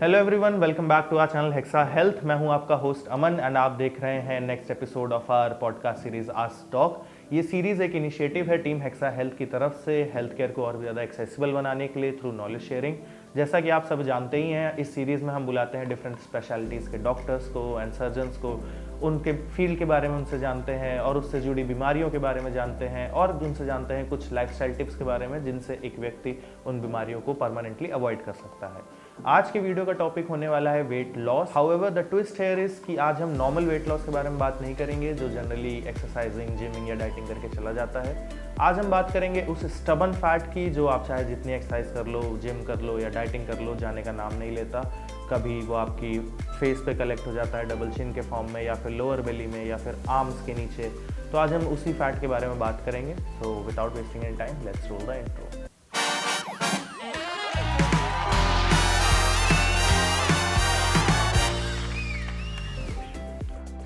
Hello everyone, welcome back to our channel Hexa Health. मैं हूं आपका होस्ट अमन एंड आप देख रहे हैं next episode of our podcast series Ask Talk. ये सीरीज़ एक इनिशिएटिव है टीम हेक्सा हेल्थ की तरफ से हेल्थ केयर को और भी ज़्यादा एक्सेसिबल बनाने के लिए थ्रू नॉलेज शेयरिंग। जैसा कि आप सब जानते ही हैं, इस सीरीज़ में हम बुलाते हैं डिफरेंट स्पेशलिटीज़ के डॉक्टर्स को एंड सर्जन्स को, उनके फील्ड के बारे में उनसे जानते हैं और उससे जुड़ी बीमारियों के बारे में जानते हैं और उनसे जानते हैं कुछ लाइफस्टाइल टिप्स के बारे में जिनसे एक व्यक्ति उन बीमारियों को परमानेंटली अवॉइड कर सकता है। आज के वीडियो का टॉपिक होने वाला है weight loss. However the twist here is कि आज हम नॉर्मल वेट लॉस के बारे में बात नहीं करेंगे जो जनरली एक्सरसाइजिंग, जिमिंग या डाइटिंग करके चला जाता है। आज हम बात करेंगे उस स्टबन फैट की जो आप चाहे जितनी एक्सरसाइज कर लो, जिम कर लो या डाइटिंग कर लो, जाने का नाम नहीं लेता। कभी वो आपकी फेस पे कलेक्ट हो जाता है डबल चिन के फॉर्म में या फिर लोअर बेली में या फिर आर्म्स के नीचे। तो आज हम उसी फैट के बारे में बात करेंगे। So without wasting any time, let's roll the intro.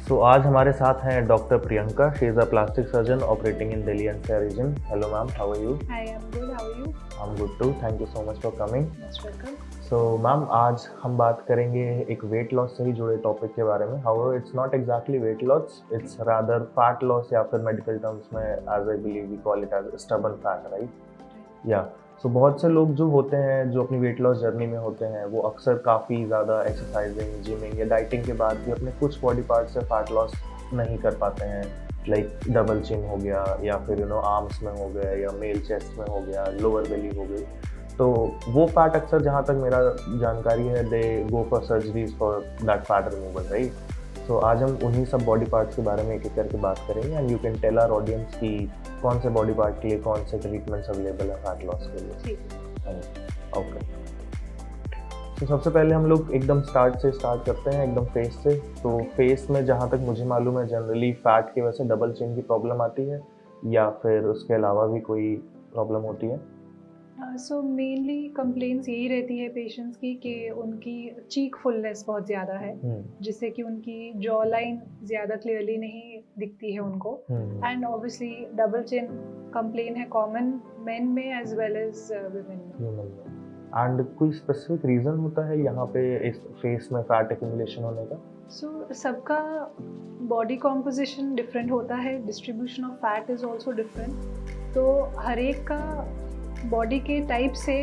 तो आज हमारे साथ हैं doctor Priyanka. She is a plastic surgeon operating in Delhi NCR region. Hello ma'am, how are you? Hi, I'm good. How are you? I am good too, thank you so much for coming. Most welcome. So ma'am, आज हम बात करेंगे एक weight loss से ही जुड़े topic के बारे में। However it's not exactly weight loss, it's rather fat loss या फिर मेडिकल टर्म्स में as I believe we call it as stubborn fat, right? या सो बहुत से लोग जो होते हैं जो अपनी वेट लॉस जर्नी में होते हैं वो अक्सर काफ़ी ज़्यादा एक्सरसाइजिंग, जिमिंग या डाइटिंग के बाद भी अपने कुछ बॉडी पार्ट से फैट लॉस नहीं कर पाते हैं। लाइक डबल चिन हो गया या फिर आर्म्स में हो गया या मेल चेस्ट में हो गया, लोअर बेली हो गई। तो वो फैट अक्सर, जहाँ तक मेरा जानकारी है, they go for surgeries for that fat removal, right? तो आज हम उन्हीं सब बॉडी पार्ट्स के बारे में एक एक करके बात करेंगे and you can tell our audience कि कौन से बॉडी पार्ट के लिए कौन से ट्रीटमेंट्स अवेलेबल है फैट लॉस के लिए। ओके, तो सबसे पहले हम लोग एकदम स्टार्ट करते हैं, एकदम फेस से। तो फेस में जहाँ तक मुझे मालूम है जनरली फैट की वजह से डबल चिन की प्रॉब्लम आती है या फिर उसके अलावा भी कोई प्रॉब्लम होती है? सो मेनली कंप्लेंट्स यही रहती है पेशेंट्स की कि उनकी चीक फुलनेस बहुत ज़्यादा है, जिससे कि उनकी जॉ लाइन ज़्यादा क्लियरली नहीं दिखती है उनको। And obviously double chin complain है कॉमन मेन में एज वेल एज वुमेन में। एंड कोई स्पेसिफिक रीज़न होता है यहाँ पे इस फेस में फैट एक्यूमुलेशन होने का? सो सबका बॉडी कॉम्पोजिशन डिफरेंट होता है, distribution of fat is also different. तो हर एक का बॉडी के टाइप से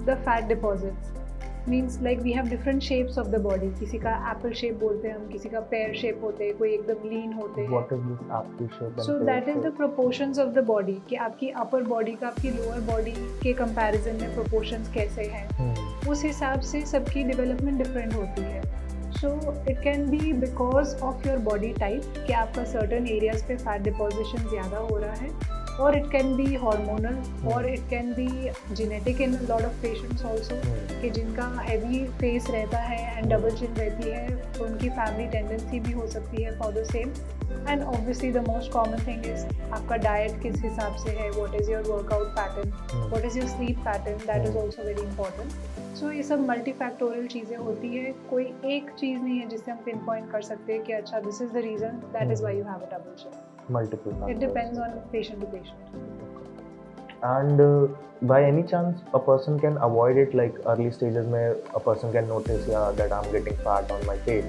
the fat deposits means like we have different shapes of the body. किसी का एप्पल शेप बोलते हैं हम, किसी का पेयर शेप होते हैं, कोई एकदम लीन होते हैं। What is this Apple shape? So that is the proportions of the body कि आपकी अपर बॉडी का आपकी लोअर बॉडी के कंपैरिजन में प्रोपोर्शंस कैसे हैं, उस हिसाब से सबकी डेवलपमेंट डिफरेंट होती है। So it can be because of your body type कि आपका सर्टन एरियाज पे फैट डिपोजिशन ज़्यादा हो रहा है, और it can be hormonal or it can be genetic in a lot of patients also कि जिनका heavy face रहता है and double chin रहती है तो उनकी family tendency भी हो सकती है for the same। and obviously the most common thing is आपका diet किस हिसाब से है, what is your workout pattern, what is your sleep pattern, that is also very important। so ये सब multifactorial चीज़ें होती है, कोई एक चीज़ नहीं है जिससे हम pinpoint कर सकते हैं कि अच्छा this is the reason that is why you have a double chin। Multiple factors. It depends on patient to patient. And by any chance a person can avoid it, like early stages में a person can notice that I'm getting fat on my face,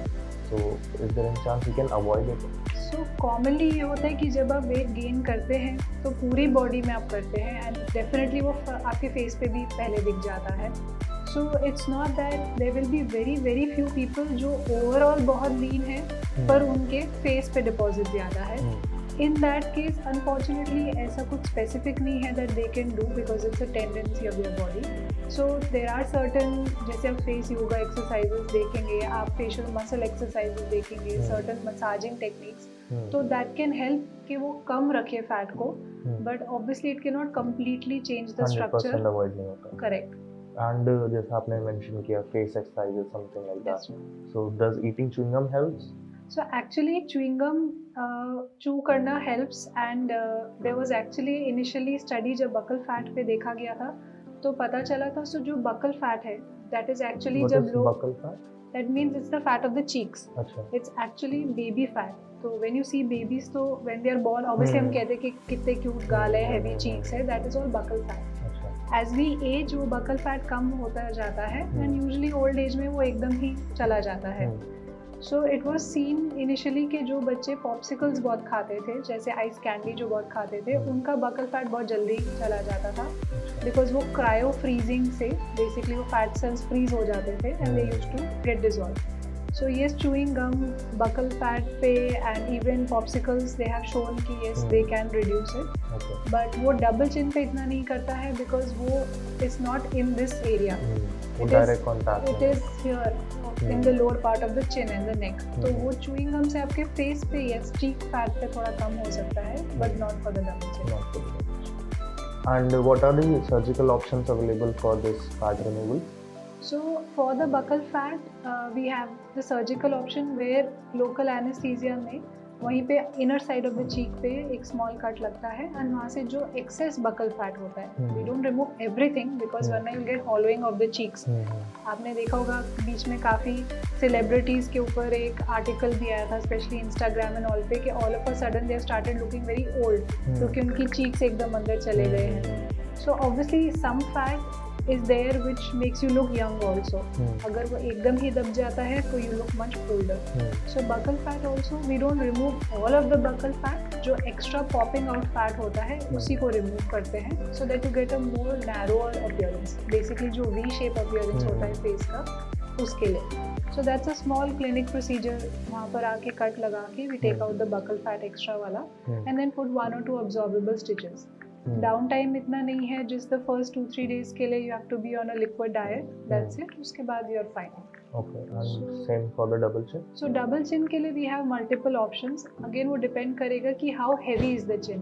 so is there any chance he can avoid it? So commonly ये होता है कि जब आप weight gain करते हैं तो पूरी बॉडी में आप करते हैं एंड डेफिनेटली वो आपके फेस पे भी पहले दिख जाता है। So it's not that there will be very few people जो ओवरऑल बहुत लीन है पर उनके फेस पे डिपॉजिट ज़्यादा है। In that case, unfortunately, ऐसा कुछ specific नहीं है that they can do because it's a tendency of their body. So there are certain, जैसे आप face yoga exercises देखेंगे, आप facial muscle exercises देखेंगे, certain massaging techniques, तो that can help कि वो कम रखे fat को, but obviously it cannot completely change the structure। 100% avoid नहीं होता। Correct। And जैसा आपने mention किया face exercises something like that, so does eating chewing gum helps? So actually chewing gum chew करना helps and there was actually initially study जब buccal fat पे देखा गया था तो पता चला था so जो buccal fat है that is actually What जब is लोग buccal fat? that means it's the fat of the cheeks। अच्छा। It's actually baby fat। तो when you see babies तो when they are born obviously हम कहते हैं कि कितने cute गाल है, heavy cheeks है, that is all buccal fat। अच्छा। एज वी एज वो बकल फैट कम होता जाता है एंड यूजुअली ओल्ड एज में वो एकदम ही चला जाता है. So it was seen initially कि जो बच्चे पॉप्सिकल्स बहुत खाते थे, जैसे आइस कैंडी जो बहुत खाते थे, उनका बकल फैट बहुत जल्दी चला जाता था बिकॉज वो क्रायो फ्रीजिंग से बेसिकली वो फैट सेल्स फ्रीज हो जाते थे and they used to get dissolve. So yes, chewing gum, buccal fat पे and even popsicles they have shown कि yes they can reduce it. Okay. But वो double chin पे इतना नहीं करता है because वो is not in this area. Direct contact. It is here in the lower part of the chin and the neck. तो वो chewing gum से आपके face पे yes cheek fat पे थोड़ा कम हो सकता है but not for the double chin. Not for the double chin. And what are the surgical options available for this fat removal? So for the buccal fat, we have the surgical option where local anesthesia में वहीं पे inner side of the cheek पे एक small cut लगता है and वहाँ से जो excess buccal fat होता है, we don't remove everything because वरना you'll get hollowing of the cheeks. आपने देखा होगा बीच में काफ़ी celebrities के ऊपर एक article भी आया था, especially Instagram and all पे कि all of a sudden they have started looking very old क्योंकि उनकी cheeks एकदम अंदर चले गए हैं. So obviously some fat is there which makes you look young also. अगर वो एकदम ही दब जाता है तो you look much older. So buccal fat also we don't remove all of the buccal fat. जो extra popping out fat होता है उसी को remove करते हैं so that you get a more narrower appearance. Basically जो V shape appearance होता है face का उसके लिए. So that's a small clinic procedure. वहाँ पर आके कट लगा के we take out the buccal fat extra वाला and then put 1 or 2 absorbable stitches. Down time इतना नहीं है, जिस द फर्स्ट 2-3 days के लिए you have to be on a liquid diet, that's it. उसके बाद you are fine. Okay, and same for the double chin. So double chin के लिए we have multiple options. Again वो depend करेगा कि how heavy is the chin.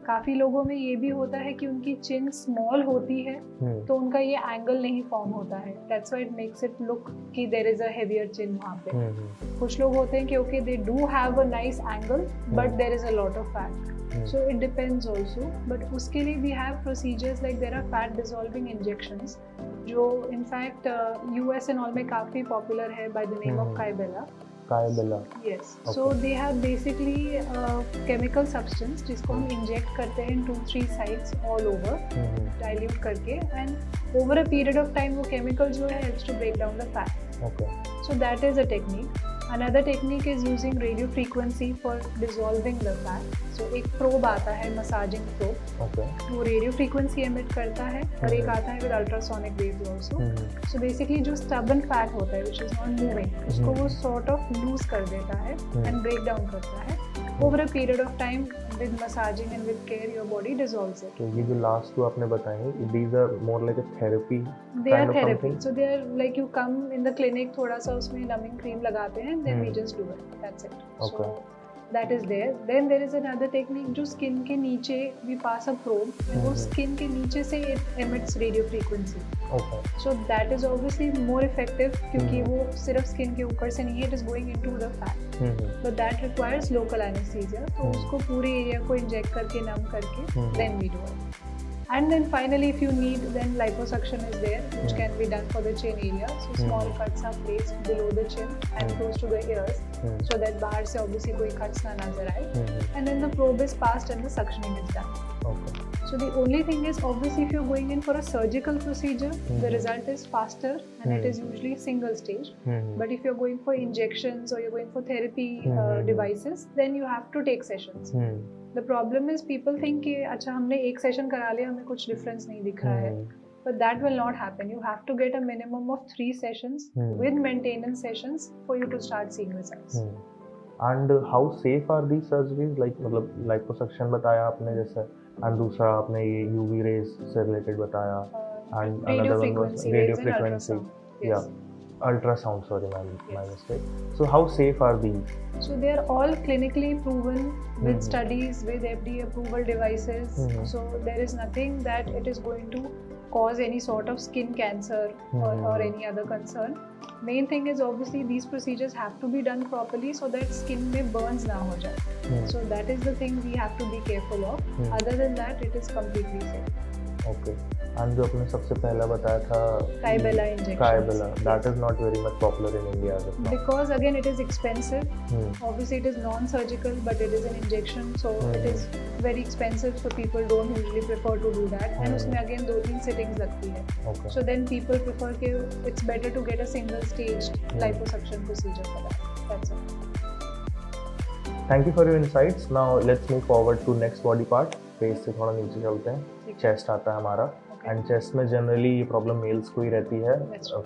काफ़ी लोगों में ये भी होता है कि उनकी चिन स्मॉल होती है तो उनका ये एंगल नहीं फॉर्म होता है. That's why it makes it look कि there is a heavier chin वहाँ पे. कुछ लोग होते हैं कि okay they do have a nice angle but there is a lot of fat. So it depends also, but उसके लिए we have procedures like there are fat dissolving injections जो in fact US and all में काफ़ी popular है by the name of Kybella. Yes. Okay. So they have basically a chemical substance जिसको हम inject करते हैं 2-3 sites all over, dilute करके, and over a period of time वो chemical जो है helps to break down the fat. Okay. So that is a technique. Another technique is using radio frequency for dissolving the fat. So एक probe आता है massaging probe. Okay. वो radio frequency emit करता है और एक आता है with ultrasonic waves also. So basically जो stubborn fat होता है which is not moving, उसको वो sort of loose कर देता है and break down करता है. Over a period of time with massaging and with care your body dissolves it. तो ये जो last two आपने बताए, these are more like a therapy. They are therapy. So they are like you come in the clinic, थोड़ा सा उसमें numbing cream लगाते हैं, then we just do it. That's it. Okay. So that is there. Then there is another technique जो skin के नीचे we pass a probe and वो skin के नीचे से it emits radio frequency. Okay. So that is obviously more effective क्योंकि वो सिर्फ skin के ऊपर से नहीं है, it is going into the fat. But that requires local anesthesia. तो उसको पूरे एरिया को इंजेक्ट करके नम करके then we do it. And then finally if you need, then liposuction is there which can be done for the chin area. So small cuts are placed below the chin and close to the ears so that बाहर से obviously कोई cuts ना नजर आए. And then the probe is passed and the suctioning is done. Okay. So the only thing is obviously if you're going in for a surgical procedure, the result is faster and it is usually single stage. But if you're going for injections or you're going for therapy devices, then you have to take sessions. The problem is people think कि अच्छा हमने एक session करा लिया, हमें कुछ difference नहीं दिख रहा है. But that will not happen. You have to get a minimum of 3 sessions with maintenance sessions for you to start seeing results. And how safe are these surgeries? Like मतलब liposuction बताया आपने जैसे, and दूसरा आपने ये UV rays से related बताया, and radio another one was frequency radio rays and frequency. ultrasound. Yes. Yeah. Ultrasound, sorry, my mistake. So how safe are these? So they are all clinically proven with studies, with FDA approval devices. So there is nothing that it is going to cause any sort of skin cancer or any other concern. Main thing is obviously these procedures have to be done properly so that skin में burns ना हो जाए. So that is the thing we have to be careful of. Other than that, it is completely safe. Okay. And जो आपने सबसे पहला बताया था Kybella injections. Kybella, that is not very much popular in India as of now. Because again it is expensive. Hmm. Obviously it is non-surgical, but it is an injection, so it is very expensive, so people don't usually prefer to do that. And उसमें again 2-3 sittings लगती है. Okay. So then people prefer कि it's better to get a single staged liposuction procedure for that. That's it. Thank you for your insights. Now let's move forward to next body part. Face से थोड़ा नीचे चलते हैं. Chest आता है हमारा. And chest में जनरली ये प्रॉब्लम मेल्स को ही रहती है,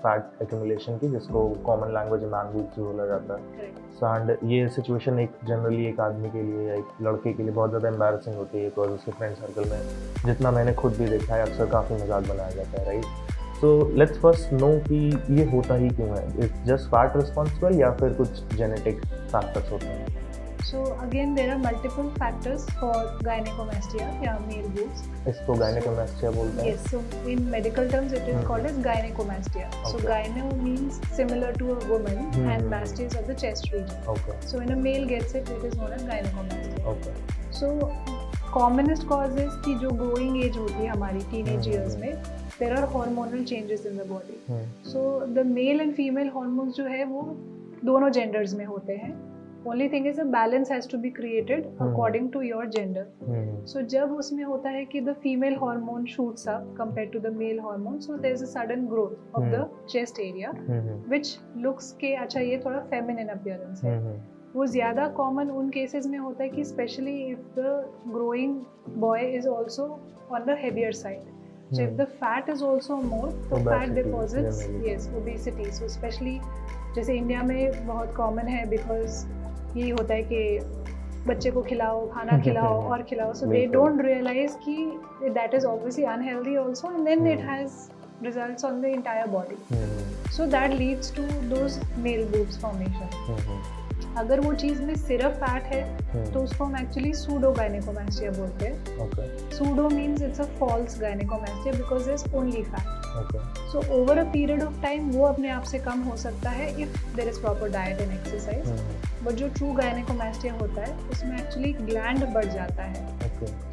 फैट एक्यूमुलेशन की, जिसको कॉमन लैंग्वेज में मैन बूब्स बोला जाता है. सो एंड ये सिचुएशन एक जनरली एक आदमी के लिए या एक लड़के के लिए बहुत ज़्यादा एम्बैरसिंग होती है, बिकॉज उसके फ्रेंड सर्कल में जितना मैंने खुद भी देखा है अक्सर काफ़ी मजाक बनाया जाता है, right. So let's first know कि ये होता ही क्यों है. इट्स जस्ट फैट रिस्पॉन्सिबल या फिर कुछ जेनेटिक फैक्टर्स होते हैं? So again, there are multiple factors for gynecomastia या male boobs. इसको gynecomastia बोलते हैं. Yes, so in medical terms it is called as gynecomastia. So gyne means similar to a woman and mastia is of the chest region. Okay. So when a male gets it, it is known as gynecomastia. Okay. So commonest causes की जो growing age होती है हमारी teenage years में, there are hormonal changes in the body. So the male and female hormones जो है वो दोनों genders में होते हैं. Only thing is a balance has to be created according to your gender. So जब उसमें होता है कि the female hormone shoots up compared to the male hormone, so there is a sudden growth of the chest area, which looks के अच्छा ये थोड़ा feminine appearance है. वो ज़्यादा common उन cases में होता है कि especially if the growing boy is also on the heavier side. So if the fat is also more, तो fat deposits, yes, obesity. So especially जैसे इंडिया में बहुत common है because यही होता है कि बच्चे को खिलाओ, खाना खिलाओ और खिलाओ. So they don't realize कि that is obviously unhealthy also, and then it has results on the entire body. So that leads to those male boobs formation. अगर वो चीज़ में सिर्फ फैट है तो उसको हम एक्चुअली सूडो गायनेकोमास्टिया बोलते हैं. Pseudo means it's a false gynaecomastia because there is only fat. So over a period of time वो अपने आप से कम हो सकता है if there is proper diet and exercise. But जो ट्रू गायनेकोमास्टिया होता है उसमें एक्चुअली ग्लैंड बढ़ जाता है.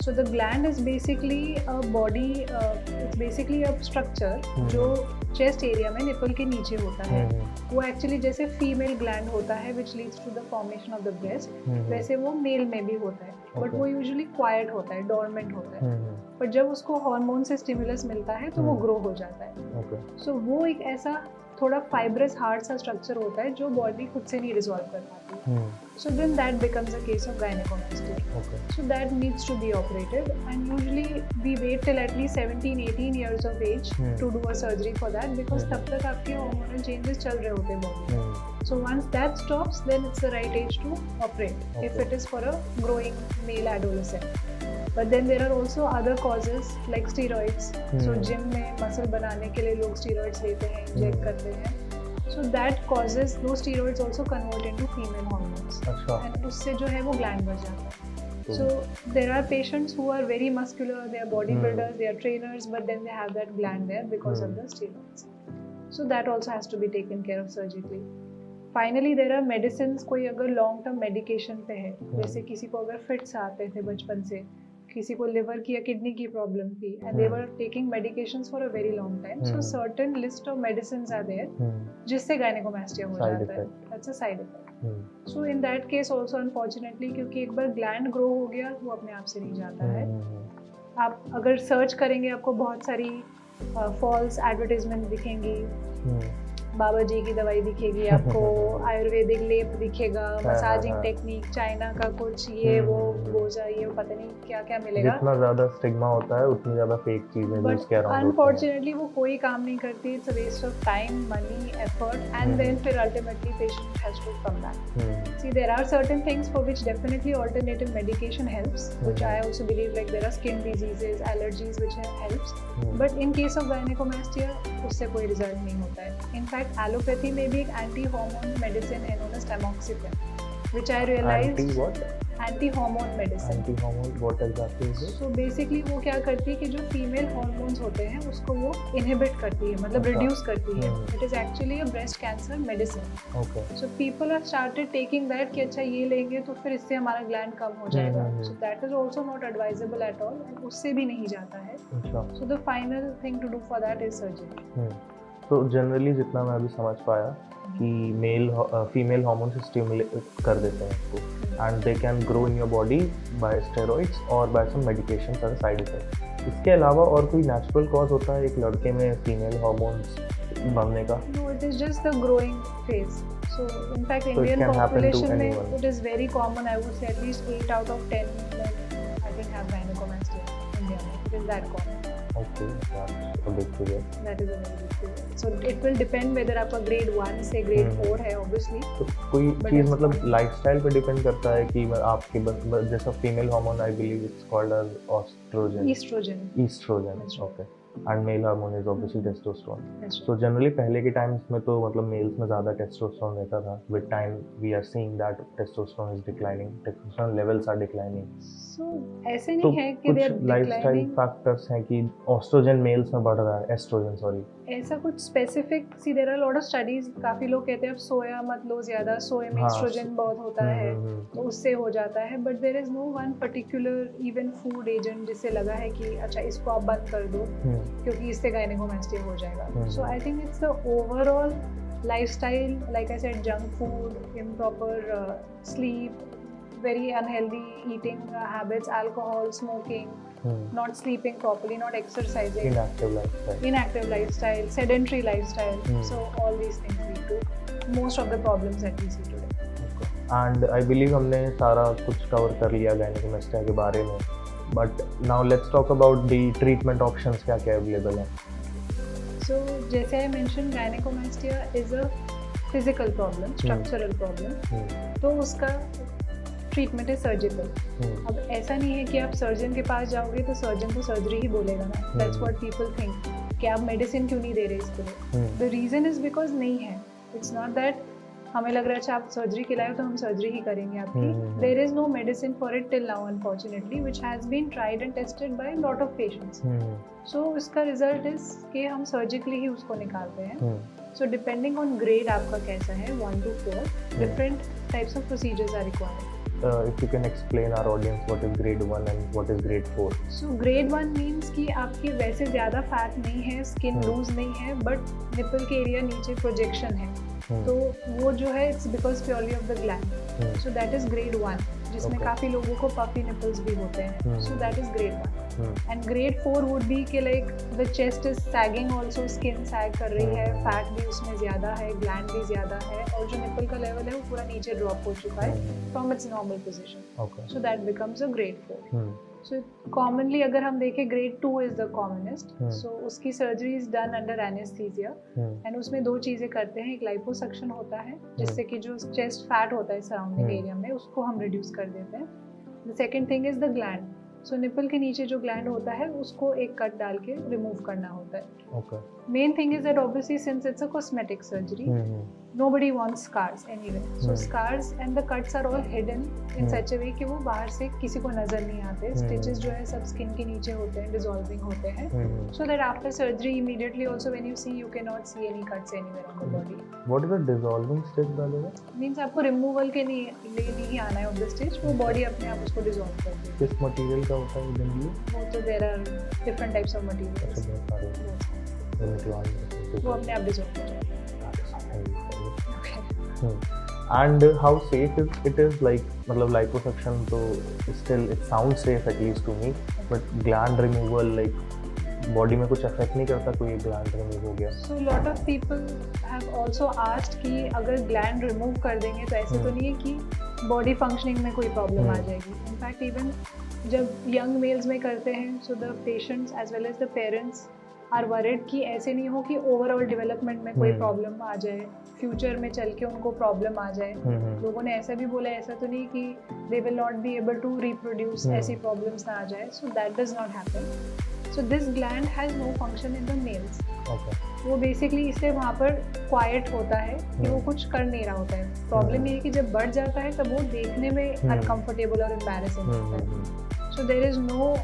So the gland is basically a body, it's basically a structure जो चेस्ट एरिया में निपल के नीचे होता है. वो एक्चुअली जैसे फीमेल ग्लैंड होता है which leads to the formation of the breast, वैसे वो मेल में भी होता है. बट वो यूजुअली क्वाइट होता है, डोरमेंट होता है. पर जब उसको हार्मोन से स्टिमुलस मिलता है तो वो ग्रो हो जाता है. सो वो एक ऐसा थोड़ा फाइब्रस हार्ड सा स्ट्रक्चर होता है जो बॉडी खुद से नहीं रिजॉल्व कर पाती. So then that becomes a case of gynaecomastia. So that needs to be operated and usually we wait till at least 17-18 years of age to do a surgery for that because तब तक आपके hormonal changes चल रहे होते हैं body में. So once that stops, then it's the right age to operate if it is for a growing male adolescent. But then there are also other causes like steroids. So gym में muscle बनाने के लिए लोग steroids लेते हैं, inject करते हैं. So that causes those steroids also convert into female hormones. And उससे जो है वो gland बढ़ जाता है. So there are patients who are very muscular, they are bodybuilders, they are trainers, but then they have that gland there because of the steroids. So that also has to be taken care of surgically. Finally, there are medicines. कोई अगर long term medication पे है, जैसे किसी को अगर fits आते थे बचपन से, किसी को लिवर की या किडनी की प्रॉब्लम थी and they were taking medications for a very long time. So certain list of medicines are there जिससे gynecomastia हो जाता है. That's a side effect. So in that case also unfortunately क्योंकि एक बार gland grow हो गया वो अपने आप से नहीं जाता है. आप अगर सर्च करेंगे आपको बहुत सारी फॉल्स एडवर्टाइजमेंट दिखेंगी. बाबा जी की दवाई दिखेगी आपको, आयुर्वेदिक लेप दिखेगा, मसाजिंग टेक्निक, चाइना का कुछ ये वो बोझा ये पता नहीं क्या क्या मिलेगा. जितना ज्यादा स्टिग्मा होता है उतनी ज्यादा फेक चीजें भी उसके अराउंड होती हैं. अनफॉर्चुनेटली वो कोई काम नहीं करती. It's a waste of time, money, effort and then फिर ultimately patient has to come back. See there are certain things for which definitely alternative medication helps, which I also believe like there are skin diseases, allergies which helps. But in case of gynaecomastia उससे कोई result नहीं होता है. In fact allopathy में भी एक anti hormone medicine है known as tamoxifen. which I realized Anti what? anti-hormone medicine. Anti-hormone, what exactly is it? So basically वो क्या करती है कि जो फीमेल हॉर्मोन्स होते हैं उसको वो इनहिबिट करती है, मतलब अच्छा। रिड्यूस करती है. Hmm. It is actually a breast cancer medicine. Okay. So people are started taking that कि अच्छा ये लेंगे तो फिर इससे हमारा ग्लैंड कम हो जाएगा. So that is also not advisable at all, and उससे भी नहीं जाता है. अच्छा. So the final thing to do for that is surgery. तो जनरली जितना मैं अभी समझ पाया कि मेल फीमेल हार्मोन से स्टिमुलेट कर देते हैं इसको, and they can grow in your body by steroids और by some medication as side effect. इसके अलावा और कोई नेचुरल कॉज होता है एक लड़के में फीमेल हार्मोन्स बनने का? No, it is just the growing phase. So in fact, So it Indian can happen to population में anyone. it is very common. I would say at least 8 out of 10 men I think have gynecomastia in India. It is that common. Okay, that's a big figure. That is a very big figure. So it will depend whether आपका grade 1 से grade 4 है obviously. तो कोई But cheese it's मतलब not. Lifestyle पे depend करता है कि आपके जैसा female hormone I believe it's called as oestrogen. Estrogen. Oestrogen. That's right. Okay. And male hormone is obviously testosterone. That's right. So generally पहले के टाइम्स में तो मतलब मेल्स में ज़्यादा टेस्टोस्टेरोन रहता था. With time we are seeing that testosterone is declining, testosterone levels are declining. So ऐसे तो नहीं है कि they are कुछ लाइफस्टाइल declining. फैक्टर्स हैं कि ऑस्ट्रोजन मेल्स में बढ़ रहा है, एस्ट्रोजन सॉरी. ऐसा कुछ specific see there are lot of studies. काफी लोग कहते हैं अब सोया मत लो ज्यादा, सोया में हाँ, एस्ट्रोजन बहुत होता है तो उससे हो जाता है. But there is no one particular even food agent जिससे लगा है कि अच्छा इसको आप बंद कर दो क्योंकि इससे गायनेकोमास्टिया हो जाएगा. So I think it's the overall lifestyle, like I said, junk food, improper sleep, very unhealthy eating habits, alcohol, smoking, not sleeping properly, not exercising, inactive lifestyle, sedentary lifestyle. So all these things lead to most of the problems that we see today. And I believe हमने सारा कुछ cover कर लिया गायनेकोमास्टिया के बारे में. But now let's talk about the treatment options. क्या क्या अवेलेबल है? So जैसे I mentioned, gynecomastia is a physical problem, structural problem. तो उसका ट्रीटमेंट है सर्जिकल. अब ऐसा नहीं है कि आप सर्जन के पास जाओगे तो सर्जन तो सर्जरी ही बोलेगा ना. दैट्स व्हाट पीपल थिंक कि आप मेडिसिन क्यों नहीं दे रहे इसके लिए. द रीजन इज बिकॉज नहीं है. इट्स नॉट दैट हमें लग रहा है अच्छा आप सर्जरी के लाए तो हम सर्जरी ही करेंगे आपकी. There is no medicine for it till now unfortunately, which has been tried and tested by lot of patients. So इसका रिजल्ट इज कि हम सर्जिकली ही उसको निकालते हैं. सो डिपेंडिंग ऑन ग्रेड आपका कैसा है 1 to 4, different types of procedures are required. If you can explain our audience what is grade 1 and what is grade 4. So grade 1 means कि आपकी वैसे ज़्यादा फैट नहीं है, स्किन लूज नहीं है, बट निपल के एरिया नीचे प्रोजेक्शन है. तो वो जो है it's because purely of the gland. So that is grade 1, जिसमें काफ़ी लोगों को पफी निपल्स भी होते हैं. So that is grade 1. And grade 4 would be कि like the chest is sagging also, skin sag कर रही है, फैट भी उसमें ज़्यादा है, ग्लैंड भी ज़्यादा है, और जो निपल का लेवल है वो पूरा नीचे ड्रॉप हो चुका है from its normal position. So that becomes a grade 4. So commonly अगर हम देखें ग्रेड 2 इज द कॉमनेस्ट. सो उसकी surgery is done under anaesthesia, and उसमें 2 चीज़ें करते हैं. एक लाइपोसक्शन होता है जिससे कि जो चेस्ट फैट होता है सराउंडिंग एरिया में उसको हम रिड्यूस कर देते हैं. The second thing is the gland. So nipple के नीचे जो ग्लैंड होता है उसको एक कट डाल के रिमूव करना होता है. Main thing is that obviously since it's a cosmetic surgery, nobody wants scars anyway. So scars and the cuts are all hidden in such a way कि वो बाहर से किसी को नजर नहीं आते. Stitches जो है सब स्किन के नीचे होते हैं, dissolving होते हैं. So that after surgery immediately also when you see you cannot see any cuts anywhere on the body. What is a dissolving stitch by the way? Means आपको removal के लिए नहीं आना है of the stitch, वो body अपने आप उसको dissolve कर देती है. किस मटेरियल का होता है जनरली? वो तो there are different types of materials. वो अपने आप dissolve कर जाएगा. And how safe it is, like मतलब liposuction तो still it sounds safe at least to me, but gland removal like body में कुछ affect नहीं करता कोई gland remove हो गया? So lot of people have also asked कि अगर gland remove कर देंगे तो ऐसे तो नहीं है कि body functioning में कोई problem आ जाएगी. In fact even जब young males में करते हैं, so the patients as well as the parents are worried कि ऐसे नहीं हो कि overall development में कोई problem आ जाए, फ्यूचर में चल के उनको प्रॉब्लम आ जाए. लोगों ने ऐसा भी बोला, ऐसा तो नहीं कि they will not be able to reproduce, ऐसी प्रॉब्लम्स ना आ जाए. So that does not happen. So this gland has no function in the males. Okay. वो बेसिकली इसलिए वहाँ पर क्वाइट होता है कि वो कुछ कर नहीं रहा होता है। प्रॉब्लम ये है कि जब बढ़ जाता है तब वो देखने में अनकंफर्टेबल और एम्बैरेसिंग होता है। So there is no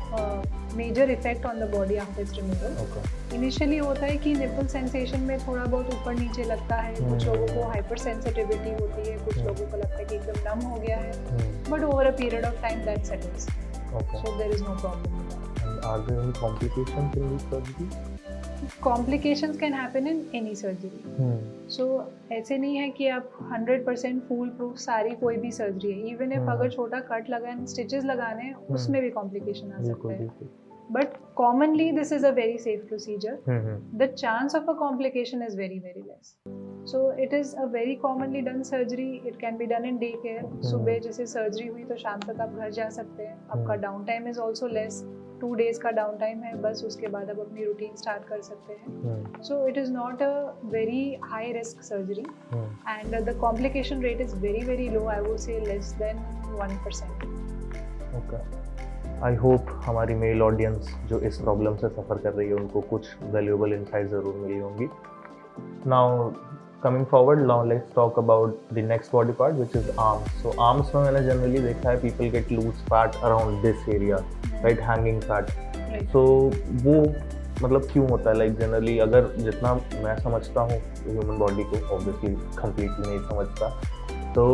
major effect on the body after its removal. Initially होता है कि निपल सेंसेशन में थोड़ा बहुत ऊपर नीचे लगता है, कुछ लोगों को हाइपर सेंसिटिविटी होती है, कुछ लोगों को लगता है कि एकदम नम हो गया है, but over a period of time that settles. So there is no problem. Are there any complications in this surgery? Complications can happen in any surgery. So ऐसे नहीं है कि आप 100% फूल प्रूफ सारी कोई भी सर्जरी है। इवन इफ अगर छोटा कट लगा है, स्टिचेस लगाने हैं, उसमें भी कॉम्प्लिकेशन आ सकते हैं। But commonly this is a very safe procedure. The chance of a complication is very very less. So it is a very commonly done surgery. It can be done in daycare. सुबह जैसे surgery हुई तो शाम तक आप घर जा सकते हैं। आपका down time is also less. 2 days का डाउन टाइम है, बस उसके बाद आप अपनी रूटीन स्टार्ट कर सकते हैं। So it is not a very high risk surgery and the complication rate is very very low. I would से less than 1%। Okay. I hope हमारी मेल ऑडियंस जो इस प्रॉब्लम से सफ़र कर रही है उनको कुछ वैल्यूएबल इनसाइट ज़रूर मिली होंगी। Now coming forward, now let's talk about the next body part which is arms. So arms में मैंने जनरली देखा है people get loose fat around this area, right, hanging fat. So वो मतलब क्यों होता है? लाइक जनरली अगर जितना मैं समझता हूँ ह्यूमन बॉडी को, ऑब्वियसली कंप्लीटली नहीं समझता, तो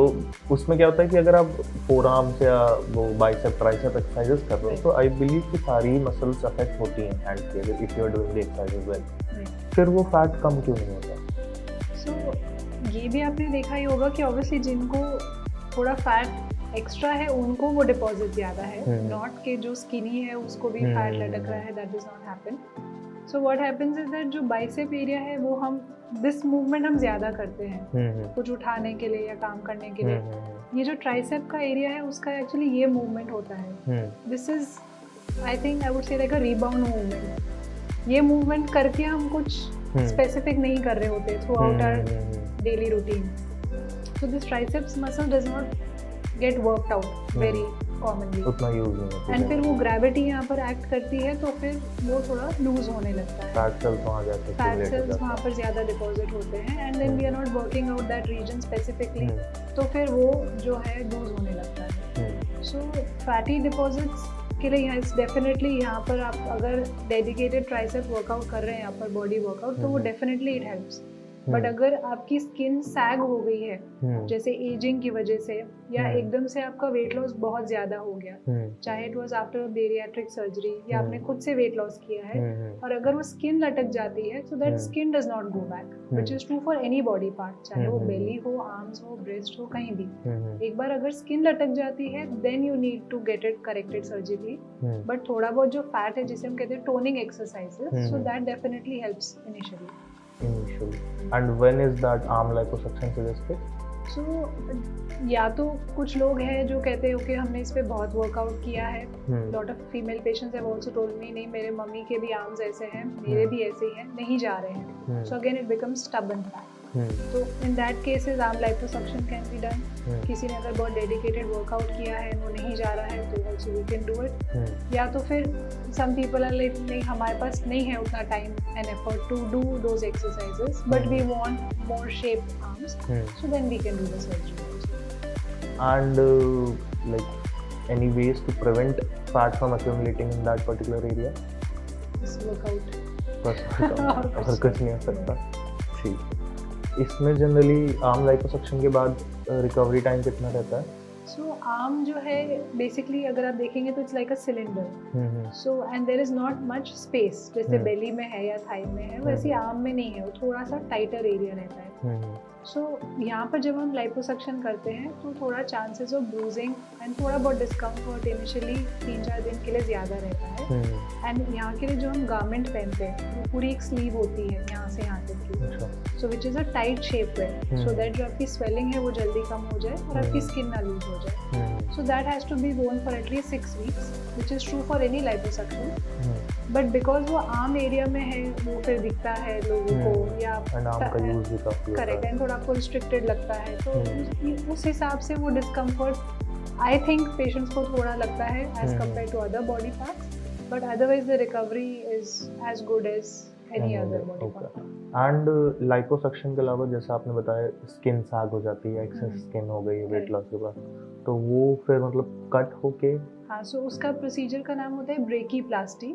उसमें क्या होता है कि अगर आप फोर आर्म्स या वो बाइसेप ट्राइसेप एक्सरसाइजेस कर रहे हो तो आई बिलीव कि सारी मसल्स अफेक्ट होती हैं हैंड की, अगर if you are doing the exercises well, फिर वो फैट कम क्यों नहीं होता? सो ये भी आपने देखा ही होगा कि ऑब्वियसली जिनको थोड़ा फैट एक्स्ट्रा है उनको वो डिपॉजिट ज़्यादा है, नॉट के जो स्किनी है उसको भी फैट लटक रहा है, that does not happen. So what happens is that जो बाइसेप एरिया है वो हम दिस मूवमेंट हम ज़्यादा करते हैं कुछ उठाने के लिए या काम करने के लिए। ये जो ट्राइसेप का एरिया है उसका एक्चुअली ये मूवमेंट होता है। This is I think I would say like a rebound movement. ये मूवमेंट करके हम कुछ स्पेसिफिक नहीं कर रहे होते throughout our daily routine. So this triceps muscle does not get worked out very commonly, उतना यूज नहीं होता एंड फिर वो ग्रेविटी यहाँ पर एक्ट करती है तो फिर वो थोड़ा लूज होने लगता है। फैट सेल्स वहाँ जाते हैं, फैट सेल्स वहाँ पर ज़्यादा डिपॉजिट होते हैं and then we are not working out that region specifically, तो फिर वो जो है लूज होने लगता है। सो फैटी डिपॉजिट्स के लिए यहाँ डेफिनेटली यहाँ पर आप अगर डेडिकेटेड ट्राइसेप वर्कआउट कर रहे हैं यहाँ पर बॉडी वर्कआउट तो वो डेफिनेटली इट हेल्प्स। बट अगर आपकी स्किन सैग हो गई है जैसे एजिंग की वजह से या एकदम से आपका वेट लॉस बहुत ज्यादा हो गया, चाहे it was after bariatric surgery या आपने खुद से वेट लॉस किया है, और अगर वो स्किन लटक जाती है so that skin does not go back, which is true for any body part, चाहे वो बेली हो, आर्म्स हो, ब्रेस्ट हो, कहीं भी। एक बार अगर स्किन लटक जाती है then you need to get it corrected surgically. But थोड़ा बहुत जो फैट है जिसे हम कहते हैं toning exercises, so that definitely helps initially. And when is that arm liposuction suggested? So या तो कुछ लोग हैं जो कहते हैं कि हमने इस पे बहुत वर्कआउट किया है, lot of female patients have also told me नहीं मेरे मम्मी के भी आर्म्स ऐसे हैं, मेरे भी ऐसे ही हैं, नहीं जा रहे हैं। So again it becomes stubborn fat. तो in that cases arm liposuction can be done. किसी ने अगर बहुत डेडिकेटेड वर्कआउट किया है वो नहीं जा रहा है तो also we can do it. या तो फिर सम पीपल आर लाइक नहीं हमारे पास नहीं है उतना time and effort to do those exercises but we want more shaped arms, so then we can do the surgery. And like any ways to prevent fat from accumulating in that particular area? Just work out. और कुछ नहीं हो सकता। ठीक। इसमें generally arm liposuction के बाद recovery time कितना रहता है? सो आर्म जो है बेसिकली अगर आप देखेंगे तो it's like a cylinder. So and there is not much space, जैसे बेली में है या थाई में है वैसे आर्म में नहीं है, वो थोड़ा सा टाइटर एरिया रहता है। सो यहाँ पर जब हम लाइपोसक्शन करते हैं तो थोड़ा चांसेस ऑफ ब्रूजिंग एंड थोड़ा बहुत डिस्कम्फर्ट इनिशियली 3-4 दिन के लिए ज़्यादा रहता है। एंड यहाँ के लिए जो हम गारमेंट पहनते हैं वो पूरी एक स्लीव होती है यहाँ से यहाँ तक की, so which is a tight shape है, सो दैट जो आपकी स्वेलिंग है वो जल्दी कम हो जाए और आपकी स्किन ना लूज हो जाए। So that has to be worn for at least 6 weeks, which is true for any liposuction. But because वो आर्म एरिया में है वो फिर दिखता है लोगों को या करेक्ट एंड थोड़ा आपको रिस्ट्रिक्टेड लगता है तो उस हिसाब से वो डिस्कम्फर्ट आई थिंक पेशेंट्स को थोड़ा लगता है as compare to other body parts. but otherwise the recovery is as good as any other body part. And liposuction के अलावा जैसे आपने बताया स्किन सैग हो जाती है, एक्सेस स्किन हो गई वेट लॉस के बाद, तो वो फिर मतलब कट होके हाँ, सो उसका प्रोसीजर का नाम होता है ब्रेकीप्लास्टी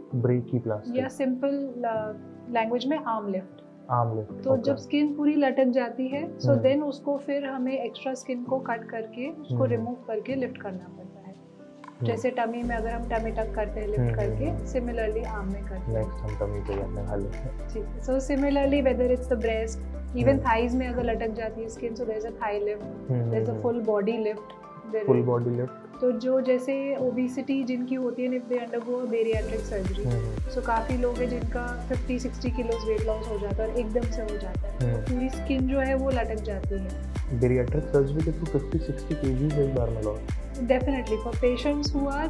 या सिंपल लैंग्वेज में आर्म लिफ्ट। तो जब स्किन पूरी लटक जाती है सो देन उसको फिर हमें एक्स्ट्रा स्किन को कट करके उसको रिमूव करके लिफ्ट करना पड़ता है। जैसे टमी में अगर हम टमी टक करते हैं लिफ्ट करके, सिमिलरली आर्म में करते हैं। नेक्स्ट हम टमी पे जाते हैं हाल ठीक है। So similarly whether it's the breast, even thighs में अगर लटक जाती है skin, so there is a thigh lift, there is a full body lift. तो जो जैसे ओबेसिटी जिनकी होती है, if they undergo bariatric surgery, so काफ़ी लोग हैं जिनका 50-60 किलोज वेट लॉस हो जाता है और एकदम से हो जाता है, तो पूरी स्किन जो है वो लटक जाती है। बेरियाट्रिक सर्जरी के थ्रू 50-60 केजीज एक बार में loss? Definitely for patients who are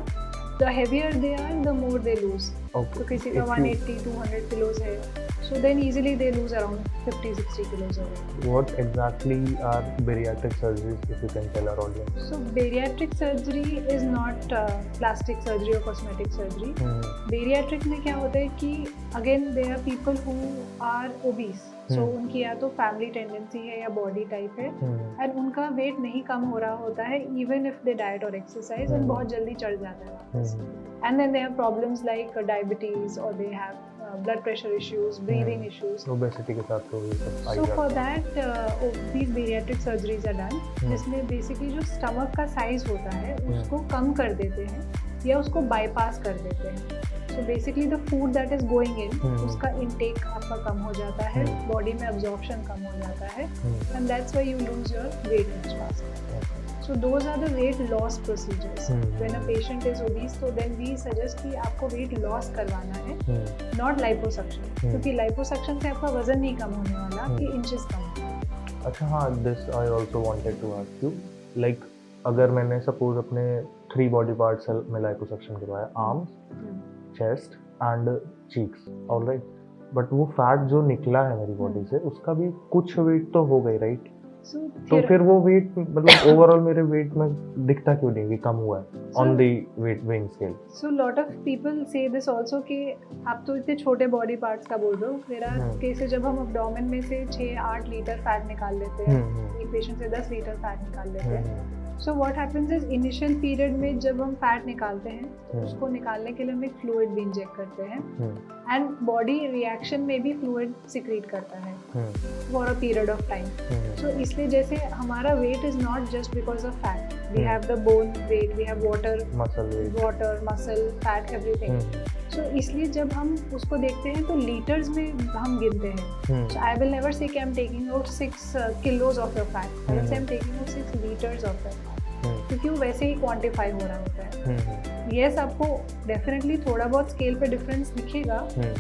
the heavier they are the more they lose. तो किसी का 180-200 किलोज है, so then easily they lose around 50-60 kilos a week. What exactly are bariatric surgeries, if you can tell our audience? So bariatric surgery is not plastic surgery or cosmetic surgery. Bariatric में क्या होता है कि again there are people who are obese. So उनकी या तो family tendency है या बॉडी टाइप है, एंड उनका वेट नहीं कम हो रहा होता है इवन इफ दे डाइट और एक्सरसाइज, एंड बहुत जल्दी चढ़ जाता है वापस। And then they have problems like diabetes और they have blood pressure issues, breathing issues. Obesity के साथ तो ये सब आ So for that these bariatric surgeries are done, जिसमें basically जो stomach का size होता है उसको कम कर देते हैं या उसको bypass कर देते हैं। So basically the food that is going in, उसका intake आपका कम हो जाता है, body में absorption कम हो जाता है, and that's why you lose your weight much faster. So those are the weight loss procedures. When a patient is obese, so then we suggest कि आपको weight loss करवाना है, not liposuction, क्योंकि liposuction से आपका वजन नहीं कम होने वाला, आपके inches कम होंगे। अच्छा हाँ, this I also wanted to ask you, like अगर मैंने suppose अपने 3 body parts में liposuction करवाया, arms, chest and cheeks, alright, but वो fat जो निकला है मेरी body से, उसका भी कुछ weight तो हो गई, right? तो फिर वो वेट मतलब ओवरऑल मेरे वेट में दिखता क्यों नहीं कि कम हुआ है on the weight weighing scale? So lot of people say this also कि आप तो इतने छोटे बॉडी पार्ट्स का बोल रहे हो। मेरा केस जब हम एब्डोमेन में से 6-8 लीटर फैट निकाल लेते हैं, एक पेशेंट से 10 लीटर फैट निकाल लेते हैं। So what happens is initial period में जब हम फैट निकालते हैं तो उसको निकालने के लिए हम एक फ्लूइड भी इंजेक्ट करते हैं, एंड बॉडी रिएक्शन में भी फ्लूइड सिक्रीट करता है for a period of time. So इसलिए जैसे हमारा weight is not just because of fat, we have the bone weight, we have water, muscle, fat, everything. So इसलिए जब हम उसको देखते हैं तो लीटर्स में हम गिनते हैं। सो आई विल नेवर से कि I am taking out 6 kilos of your fat, I will say I am taking out 6 litres of your fat, क्योंकि वो वैसे ही क्वांटिफाई हो रहा होता है। यस, आपको डेफिनेटली थोड़ा बहुत स्केल पे डिफरेंस दिखेगा,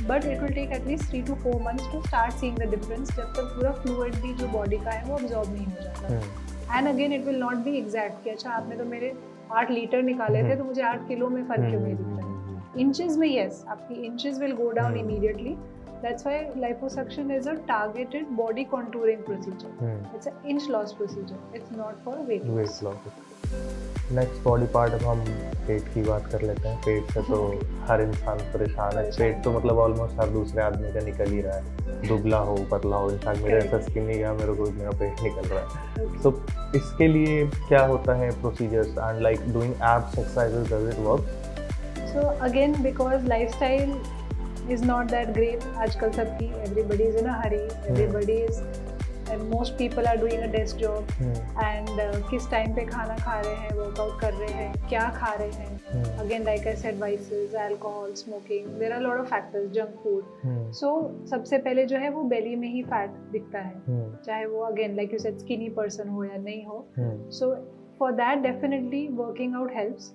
but it will take at least 3 to 4 months to start seeing the difference, जब तक पूरा फ्लूइड भी जो बॉडी का है वो अब्सॉर्ब नहीं हो जाता। And again it will not be exact कि अच्छा आपने तो मेरे 8 लीटर निकाले थे तो मुझे 8 किलो में फर्क क्यों नहीं दिख रहा है। इंचेस में यस, आपकी inches will go down immediately. That's why liposuction is a targeted body contouring procedure. It's an inch loss procedure. It's not for weight loss. Next body part अब हम पेट की बात कर लेते हैं। पेट से तो हर इंसान परेशान है। पेट तो मतलब ऑलमोस्ट हर दूसरे आदमी का निकल ही रहा है, दुबला हो पतला हो। इनफैक्ट मेरा ऐसा स्किन नहीं है, मेरे को मेरा पेट निकल रहा है। तो इसके लिए क्या होता है procedures, and like doing abs exercises, does it work? So again because lifestyle is not that great आजकल सबकी, everybody is in a hurry, everybody is, and most people are doing a desk job, and किस time पे खाना खा रहे हैं, workout कर रहे हैं, क्या खा रहे हैं, again like I said, vices, alcohol, smoking, there are a lot of factors, junk food, so सबसे पहले जो है वो belly में ही fat दिखता है, चाहे वो again like you said skinny person हो या नहीं हो। So for that definitely working out helps,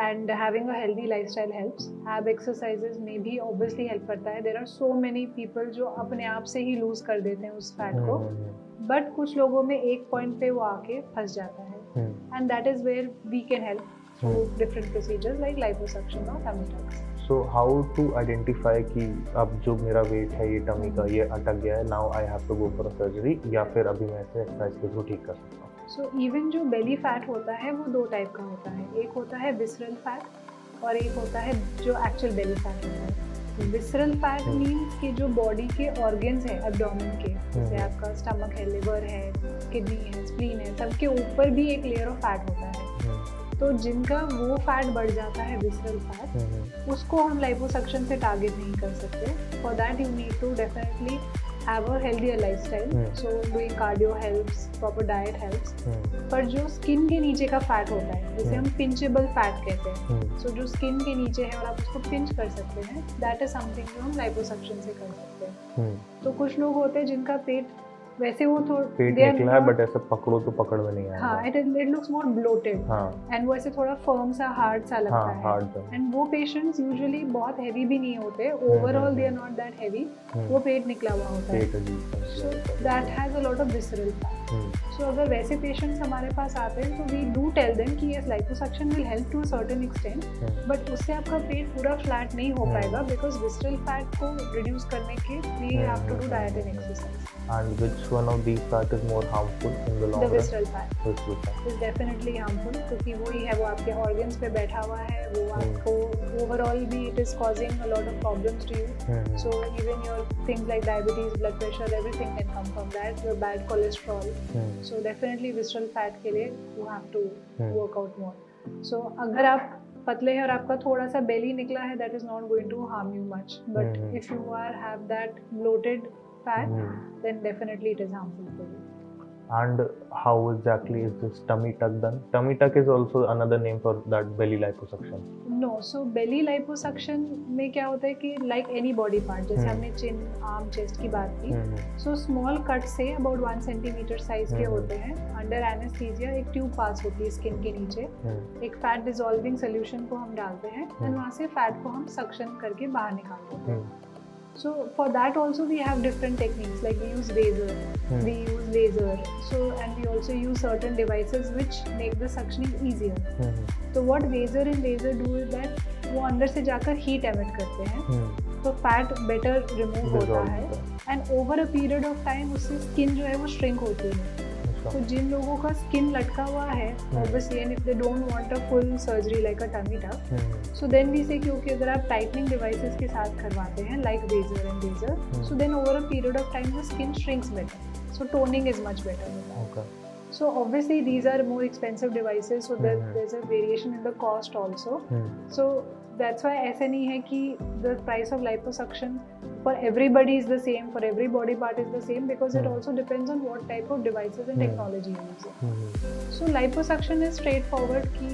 and having a healthy lifestyle helps. Ab exercises में भी obviously help करता है। There are so many people जो अपने आप से ही lose कर देते हैं उस fat को, but कुछ लोगों में एक point पे वो आके फंस जाता है, and that is where we can help through different procedures like liposuction or tummy tucks. So how to identify कि अब जो मेरा weight है ये टमी का ये अटक गया है, now I have to go for a surgery, या फिर अभी मैं इसे exercise के थ्रू ठीक कर सकता हूँ? So even जो belly fat होता है वो 2 टाइप का होता है। एक होता है visceral fat और एक होता है जो एक्चुअल बेली फैट होता है। विसरल फैट मीन्स कि जो बॉडी के ऑर्गन्स है एब्डोमेन के, जैसे आपका स्टमक है, लिवर है, किडनी है, स्प्लीन है, सबके ऊपर भी एक लेयर ऑफ फैट होता है। तो जिनका वो फैट बढ़ जाता है विसरल फैट, उसको हम लाइपोसक्शन से टारगेट नहीं कर सकते। For that you need to definitely have a healthier lifestyle, so doing cardio helps, proper diet helps. पर जो स्किन के नीचे का फैट होता है, जिसे हम पिंचेबल फैट कहते हैं, so जो स्किन के नीचे है और आप उसको पिंच कर सकते हैं, that is something जो हम लाइपोसक्शन से कर सकते हैं। तो कुछ लोग होते हैं जिनका पेट वैसे वो पेट निकला है बट ऐसे पकड़ो तो पकड़ में नहीं आएगा। हाँ, it looks more bloated, and वो ऐसे थोड़ा firm सा हार्ड सा लगता है। and वो patients usually बहुत heavy भी नहीं होते, overall they are not that heavy, वो पेट निकला हुआ होता है, so that has a lot of visceral fat। so अगर वैसे patients हमारे पास आते हैं तो we do tell them कि yes liposuction will help to a certain extent, but उससे आपका पेट पूरा flat नहीं हो पाएगा, because visceral fat को reduce करने के we have to do diet and exercise। And which one of these fat is more harmful in the long run? The visceral fat is definitely harmful, क्योंकि वही है, वो आपके organs पे बैठा हुआ है, वो आपको overall भी it is causing a lot of problems to you। so even your things like diabetes, blood pressure, everything can come from that, your bad cholesterol। so definitely visceral fat के लिए you have to work out more। so अगर आप पतले हैं और आपका थोड़ा सा belly निकला है, that is not going to harm you much, but if you have that bloated fat, then definitely it is harmful for you। And how exactly is this tummy tuck done? Tummy tuck is also another name for that belly liposuction। No, so belly liposuction में क्या होता है कि like any body part, जैसे हमने chin, arm, chest की बात की, so small cut से about 1 centimeter size के होते हैं, under anesthesia एक tube pass होती है skin के नीचे, एक fat dissolving solution को हम डालते हैं, and वहाँ से fat को हम suction करके बाहर निकाल देते हैं। So for that also we have different techniques, like we use razor, we use laser, so and we also use certain devices which make the suctioning easier। तो what razor and laser do is that वो अंदर से जाकर heat emit करते हैं, तो fat better remove होता है, and over a period of time उससे skin जो है वो shrink होती है। तो जिन लोगों का स्किन लटका हुआ है, obviously, and if they don't want a full surgery like a tummy tuck, so then we say क्योंकि अगर आप tightening devices के साथ करवाते हैं like razor and laser, so then over a period of time the skin shrinks better, so toning is much better with that। Okay। So obviously these are more expensive devices, so there's a variation in the cost also। so that's why ऐसे नहीं है कि the price of liposuction for everybody is the same, for every body part is the same, because it also depends on what type of devices and technology you use। so liposuction is straightforward कि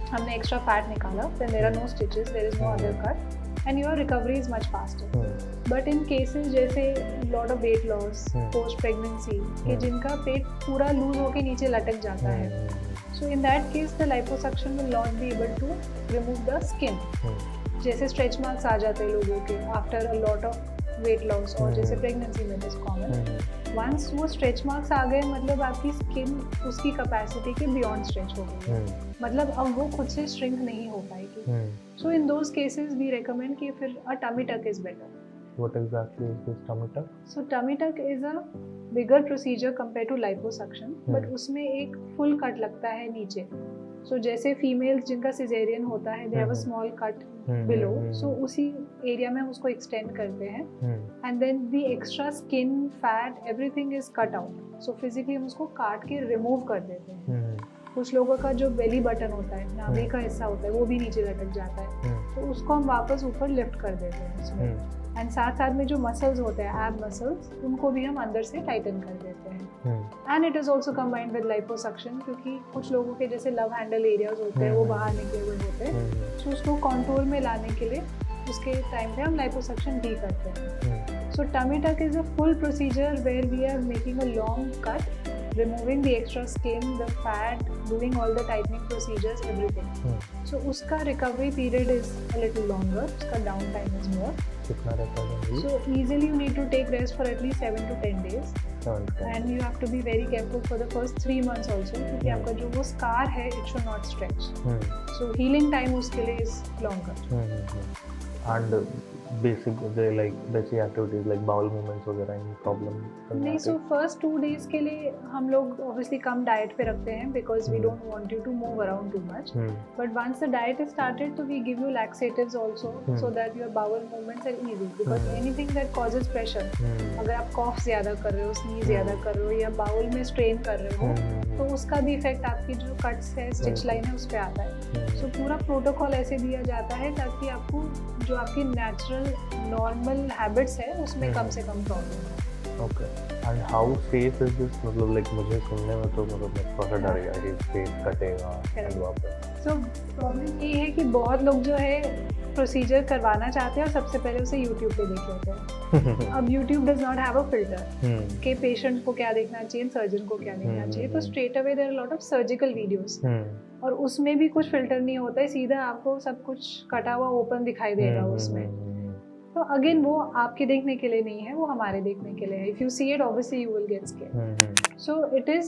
हमने extra fat निकाला, then there are no stitches, there is no other cut, and your recovery is much faster। but in cases जैसे lot of weight loss, post pregnancy, कि जिनका पेट पूरा loose होके नीचे लटक जाता है, so in that case the liposuction will not be able to remove the skin। जैसे stretch marks आ जाते हैं लोगों के after a lot of weight loss, और जैसे pregnancy में is common, once वो stretch marks आ गए, मतलब आपकी skin उसकी capacity के beyond stretch हो गई है, मतलब अब वो खुद से shrink नहीं हो पाएगी। so in those cases we recommend कि फिर a tummy tuck is better। What exactly is this tummy tuck? So tummy tuck is a bigger procedure compared to liposuction, but उसमें एक full cut लगता है नीचे। So जैसे females जिनका cesarean होता है, they have a small cut below, so उसी area में हम उसको extend करते हैं, and then the extra skin, fat, everything is cut out. So physically हम उसको काट के remove कर देते हैं। कुछ लोगों का जो बेली बटन होता है, नाभि का हिस्सा होता है, वो भी नीचे लटक जाता है, तो उसको हम वापस ऊपर लिफ्ट कर देते हैं उसमें, एंड साथ साथ में जो मसल्स होते हैं, एब मसल्स, उनको भी हम अंदर से टाइटन कर देते हैं। And it is also combined with liposuction, क्योंकि कुछ लोगों के जैसे लव हैंडल एरियाज होते हैं वो बाहर निकले हुए होते हैं, तो उसको कंट्रोल में लाने के लिए उसके टाइम पे हम लाइपोसक्शन भी करते हैं। So tummy tuck is a full procedure where we are making a long cut, removing the extra skin, the fat, doing all the tightening procedures, everything। So उसका recovery period is a little longer, उसका down time is more। कितना रहता है? So easily you need to take rest for at least 7 to 10 days, and you have to be very careful for the first 3 months also, क्योंकि आपका जो वो scar है, it should not stretch। So healing time उसके लिए is longer। And basic activities like bowel movements वगैरह इन problem नहीं, सो फर्स्ट 2 डेज के लिए हम लोग ऑब्वियसली कम डाइट पे रखते हैं because we don't want you to move around too much, but once the diet is started तो we give you laxatives also so that your bowel movements are easy because anything that causes pressure, अगर आप कॉफ ज्यादा कर रहे हो, sneeze ज्यादा कर रहे हो या बाउल में स्ट्रेन कर रहे हो तो उसका भी इफेक्ट आपकी जो कट्स है, स्टिच लाइन है, उस पर आता है। सो पूरा प्रोटोकॉल ऐसे दिया जाता है ताकि आपको जो आपकी नेचुरल नॉर्मल हैबिट्स है उसमें कम से कम प्रॉब्लम हो। Okay, and how safe is this? मतलब लाइक मुझे सुनने में तो मतलब मैं थोड़ा डर गया कि पेट कटेगा हलवा पे। सो प्रॉब्लम ये है कि बहुत लोग जो है प्रोसीजर करवाना चाहते हैं और सबसे पहले उसे यूट्यूब पे देख लेते हैं। अब YouTube does not have a filter कि पेशेंट को क्या देखना चाहिए, सर्जन को क्या देखना चाहिए, तो straight away there are lot of surgical videos और उसमें भी कुछ फिल्टर नहीं होता है, सीधा आपको सब कुछ कटा हुआ ओपन दिखाई देगा उसमें। तो अगेन वो आपके देखने के लिए नहीं है, वो हमारे देखने के लिए है। If you see it obviously you will get scared, so it is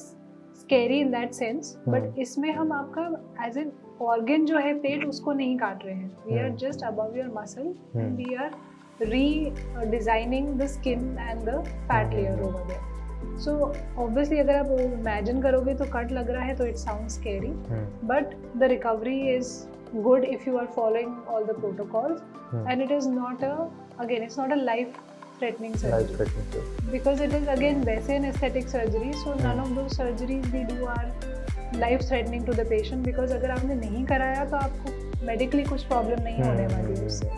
scary in that sense, but इसमें हम आपका एज एन ऑर्गन जो है पेट उसको नहीं काट रहे हैं, we are just above your muscle and we are redesigning the skin and the fat layer over there. So obviously अगर आप इमेजिन करोगे तो कट लग रहा है तो it sounds scary, but the recovery is good if you are following all the protocols and it is not a life threatening surgery because it is again वैसे an aesthetic surgery, so none of those surgeries we do are life threatening to the patient because अगर आपने नहीं कराया तो आपको medically कुछ problem नहीं होने वाली है उससे।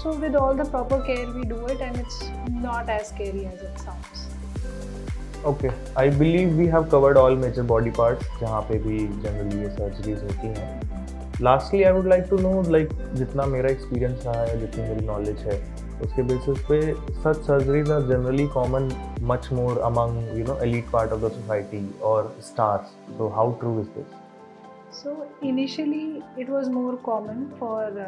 So with all the proper care we do it and it's not as scary as it sounds. Okay, I believe we have covered all major body parts जहाँ पे भी generally ये surgeries होती हैं। Lastly I would like to know, like जितना मेरा experience रहा है, जितनी मेरी नॉलेज है, उसके बेसिस पे such surgeries are generally common much more among elite part of the society और stars, so how true is this? So initially it was more common for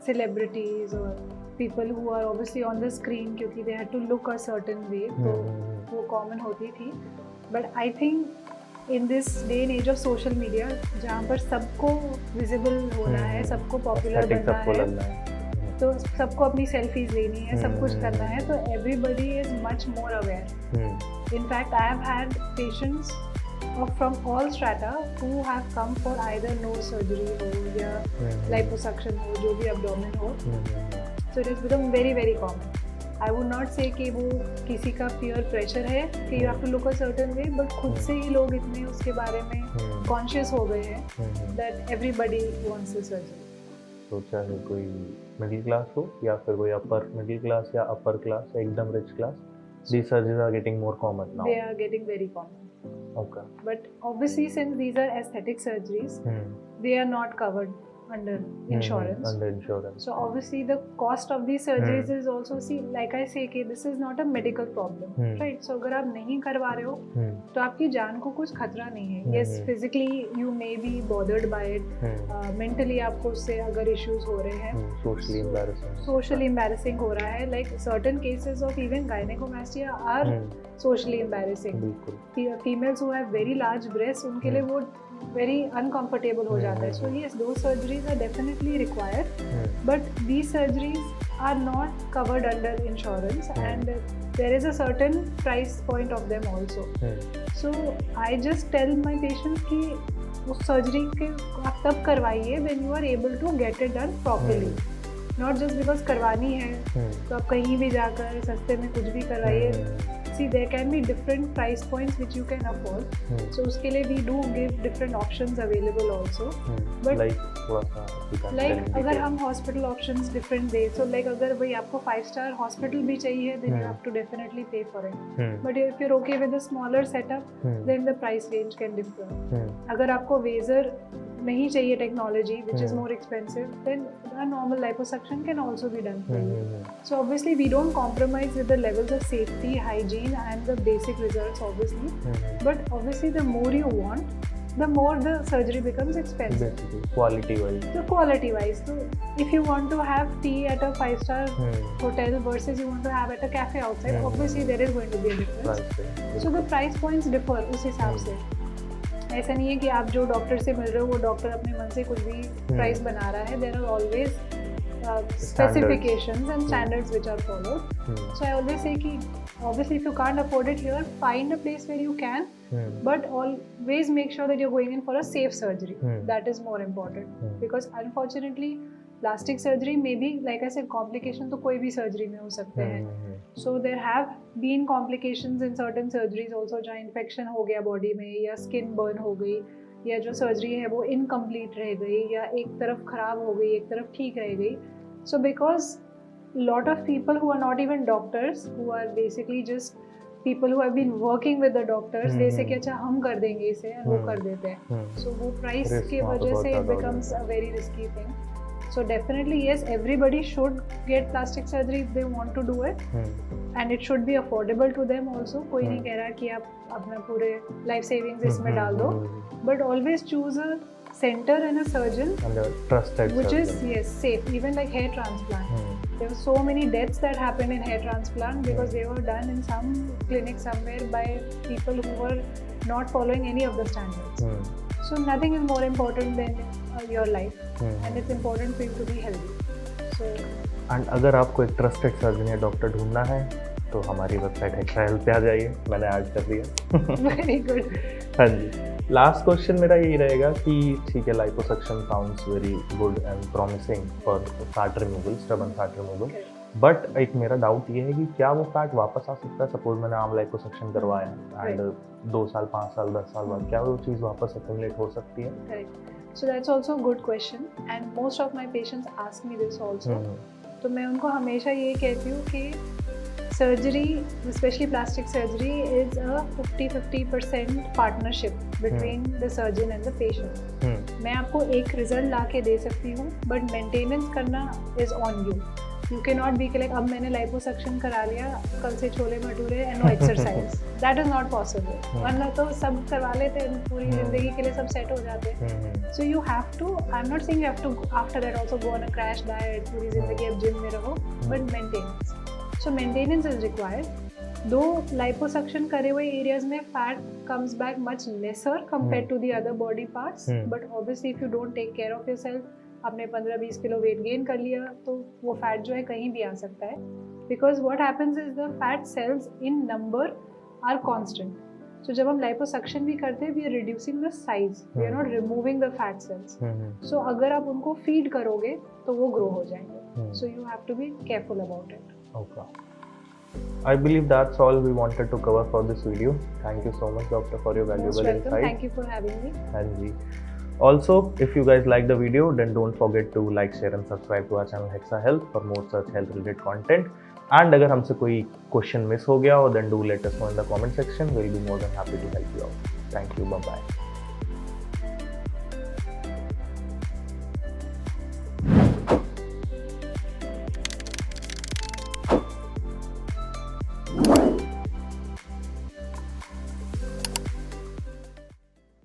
celebrities और people who are obviously on the screen क्योंकि they had to look a certain way, तो वो common होती थी। But I think in this day and age of social media जहाँ पर सबको visible होना है, सबको पॉपुलर बनना है, तो सबको अपनी सेल्फीज लेनी है, सब कुछ करना है, तो everybody is much more aware. In fact I have had patients from all strata who have come for either nose surgery हो या लाइपोसक्शन हो, जो भी एब्डोमेन हो, so it is become very very common. I would not say कि वो किसी का peer pressure है कि you have to look a certain way, but खुद से ही लोग इतने उसके बारे में conscious हो गए हैं that everybody wants a surgery. तो चाहे कोई मिडिल क्लास हो या फिर कोई अपर मिडिल क्लास या अपर क्लास या एकदम rich class, these surgeries are getting more common now. They are getting very common. Okay. But obviously since these are aesthetic surgeries, they are not covered under insurance. Under insurance. So obviously the cost of these surgeries is also, see, like I say कि this is not a medical problem, right? So अगर आप नहीं करवा रहे हो तो आपकी जान को कुछ खतरा नहीं है। Yes, physically you may be bothered by it, mentally आपको उससे अगर issues हो रहे हैं, socially embarrassing हो रहा है, like certain cases of even gynecomastia are socially embarrassing. Females who have very large breasts, उनके लिए वो very uncomfortable हो जाता है। So yes, those surgeries are definitely required, but these surgeries are not covered under insurance and there is a certain price point of them also. So I just tell my patients कि उस surgery के आप तब करवाइए when you are able to get it done properly, not just because करवानी है तो आप कहीं भी जाकर सस्ते में कुछ भी करवाइए। See, there can be different price points which you can afford. So उसके लिए we do give different options available also. But like अगर हम hospital options different दे, so like अगर भाई आपको 5-star hospital भी चाहिए, then you have to definitely pay for it. But if you're okay with a smaller setup, then the price range can differ. अगर आपको Vaser नहीं चाहिए technology which is more expensive, then a normal liposuction can also be done for you. So obviously we don't compromise with the levels of safety, hygiene and the basic results obviously, but obviously the more you want, the more the surgery becomes expensive. Basically, quality wise. So quality wise, so if you want to have tea at a 5-star hotel versus you want to have at a cafe outside, obviously there is going to be a difference. So the price points differ उस हिसाब से। ऐसा नहीं है कि आप जो doctor से मिल रहे हो वो डॉक्टर अपने मन से कुछ भी प्राइस बना रहा है। There are always specifications and standards which are followed. So I always say कि obviously if you can't afford it here, find a place where you can, but always make sure that you're going in for a safe surgery. That is more important because unfortunately plastic surgery may be, like I said, complication तो कोई भी surgery में हो सकते हैं. So there have been complications in certain surgeries also जहाँ infection हो गया body में या skin burn हो गई या जो surgery है वो incomplete रह गई या एक तरफ खराब हो गई एक तरफ ठीक रह गई. So because lot of people who are not even doctors, who are basically just people who have been working with the doctors, they say कि अच्छा हम कर देंगे इसे and वो कर देते हैं. So वो price के वजह से it becomes a very risky thing. So definitely yes, everybody should get plastic surgery if they want to do it, and it should be affordable to them also. कोई नहीं कह रहा कि आप अपना पूरे life savings इसमें डाल दो, but always choose a center and a surgeon and a trusted which surgeon. is yes safe. Even like hair transplant, there were so many deaths that happened in hair transplant because they were done in some clinic somewhere by people who were not following any of the standards. So nothing is more important than your life, and it's important for you to be healthy. So and अगर आपको एक trusted surgeon या doctor ढूंढना है तो हमारी website hexa health पे आ जाइए. मैंने ऐड कर दिया. very good. हाँ जी. लास्ट क्वेश्चन मेरा यही रहेगा कि ठीक है, liposuction sounds very good and promising for fat removal, stubborn fat removal, but एक मेरा डाउट ये है कि क्या वो फैट वापस आ सकता है? सपोज मैंने आम लाइपोसक्शन करवाया एंड 2 साल 5 साल 10 साल बाद क्या वो चीज़ वापस एक्यूमुलेट हो सकती है? Correct. So that's also a good question, and most of my patients ask me this also. तो मैं उनको हमेशा ये कहती हूँ कि surgery, specially plastic surgery, is a 50-50% partnership between the surgeon and the patient. मैं आपको एक रिजल्ट ला के दे सकती हूँ, बट मेंटेनेंस करना is on you. You can not be like अब मैंने लाइपोसक्शन करा लिया, कल से chole bhature and no exercise. That is not possible. वरना तो सब करवा लेते हैं, पूरी जिंदगी के लिए सब सेट हो जाते हैं. So you have to, I am not saying you have to after that also go on a crash diet, पूरी जिंदगी अब जिम में रहो, but maintenance. So maintenance is required. Though liposuction करे हुए एरियाज में fat comes back much lesser compare to the other body parts, but obviously if you don't take care of yourself, आपने 15-20 kilo weight gain कर लिया तो वो fat जो है कहीं भी आ सकता है. Because what happens is the fat cells in number are constant. So जब हम लाइपोसक्शन भी करते हैं, we are reducing the size, we are not removing the fat cells. So अगर आप उनको फीड करोगे तो वो ग्रो हो जाएंगे. So you have to be careful about it. Okay. I believe that's all we wanted to cover for this video. Thank you so much, doctor, for your valuable insight. Thank you for having me. Hanji. Also, if you guys like the video, then don't forget to like, share and subscribe to our channel Hexa Health for more such health related content. And अगर हमसे कोई question miss हो गया हो, then do let us know in the comment section. We'll be more than happy to help you out. Thank you. Bye bye.